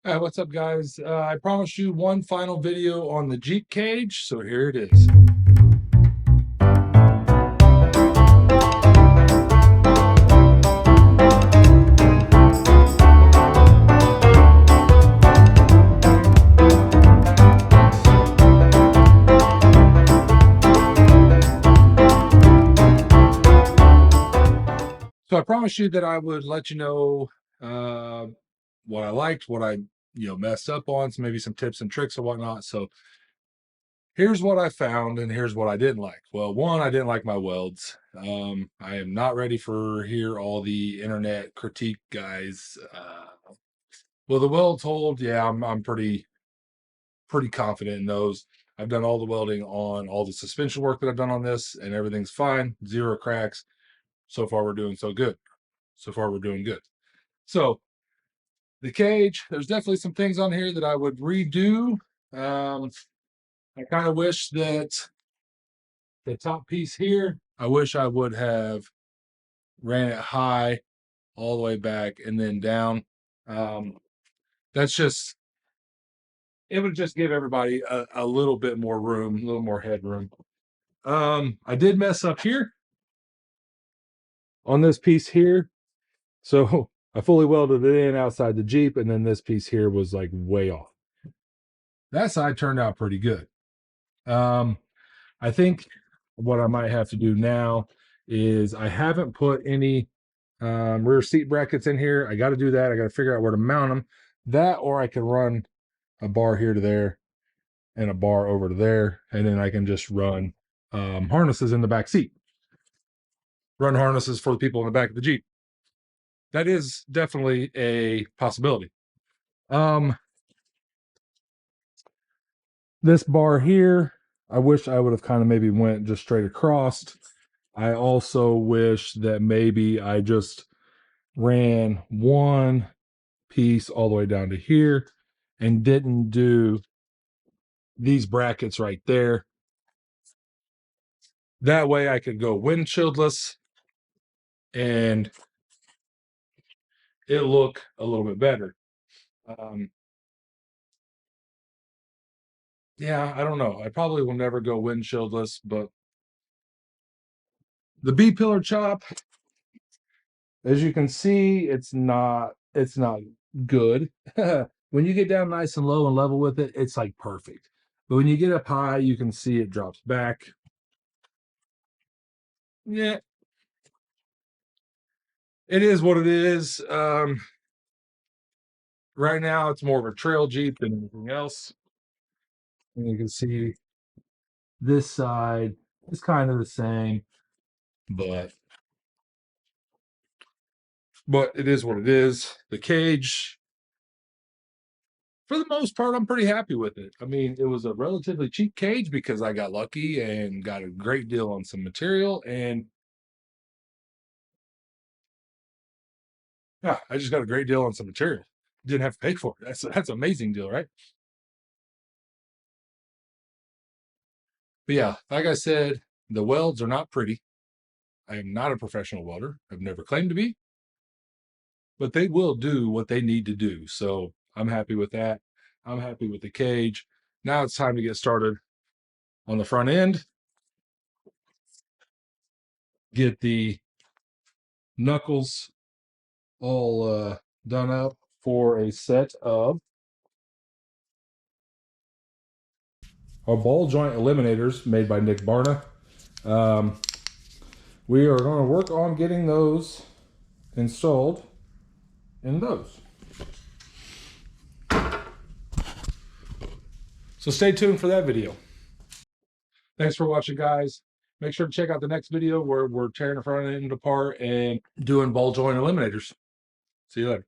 All right, what's up, guys? I promised you one final video on the Jeep cage, so here it is. So I promised you that I would let you know what I liked, what I messed up on, so maybe some tips and tricks and whatnot. So here's what I found, and here's what I didn't like. Well, one, I didn't like my welds. I am not ready for hear all the internet critique guys. Well, the welds hold. Yeah, I'm pretty confident in those. I've done all the welding on all the suspension work that I've done on this, and everything's fine. Zero cracks. So far, we're doing so good. So far, we're doing good. So the cage, there's definitely some things on here that I would redo. I kind of wish that the top piece here, I wish I would have ran it high all the way back and then down. That's just, it would just give everybody a little bit more room, a little more headroom. I did mess up here on this piece here. So I fully welded it in outside the Jeep, and then this piece here was like way off. That side turned out pretty good. I think what I might have to do now is I haven't put any rear seat brackets in here. I got to do that. I got to figure out where to mount them. That, or I can run a bar here to there and a bar over to there, and then I can just run harnesses in the back seat. Run harnesses for the people in the back of the Jeep. That is definitely a possibility. This bar here, I wish I would have kind of maybe went just straight across. I also wish that maybe I just ran one piece all the way down to here and didn't do these brackets right there. That way I could go windshieldless and it look a little bit better. Yeah, I don't know. I probably will never go windshieldless, but the B-pillar chop, as you can see, it's not good. When you get down nice and low and level with it, it's like perfect. But when you get up high, you can see it drops back. Yeah, it is what it is. Right now, it's more of a trail Jeep than anything else. And you can see this side is kind of the same, but it is what it is. The cage, for the most part, I'm pretty happy with it. I mean, it was a relatively cheap cage because I got lucky and got a great deal on some material. And yeah, I just got a great deal on some material. Didn't have to pay for it. That's an amazing deal, right? But yeah, like I said, the welds are not pretty. I am not a professional welder. I've never claimed to be, but they will do what they need to do. So I'm happy with that. I'm happy with the cage. Now it's time to get started on the front end. Get the knuckles all done up for a set of our ball joint eliminators made by Nick Barna. We are going to work on getting those installed in those. So stay tuned for that video. Thanks for watching, guys. Make sure to check out the next video where we're tearing the front end apart and doing ball joint eliminators. See you later.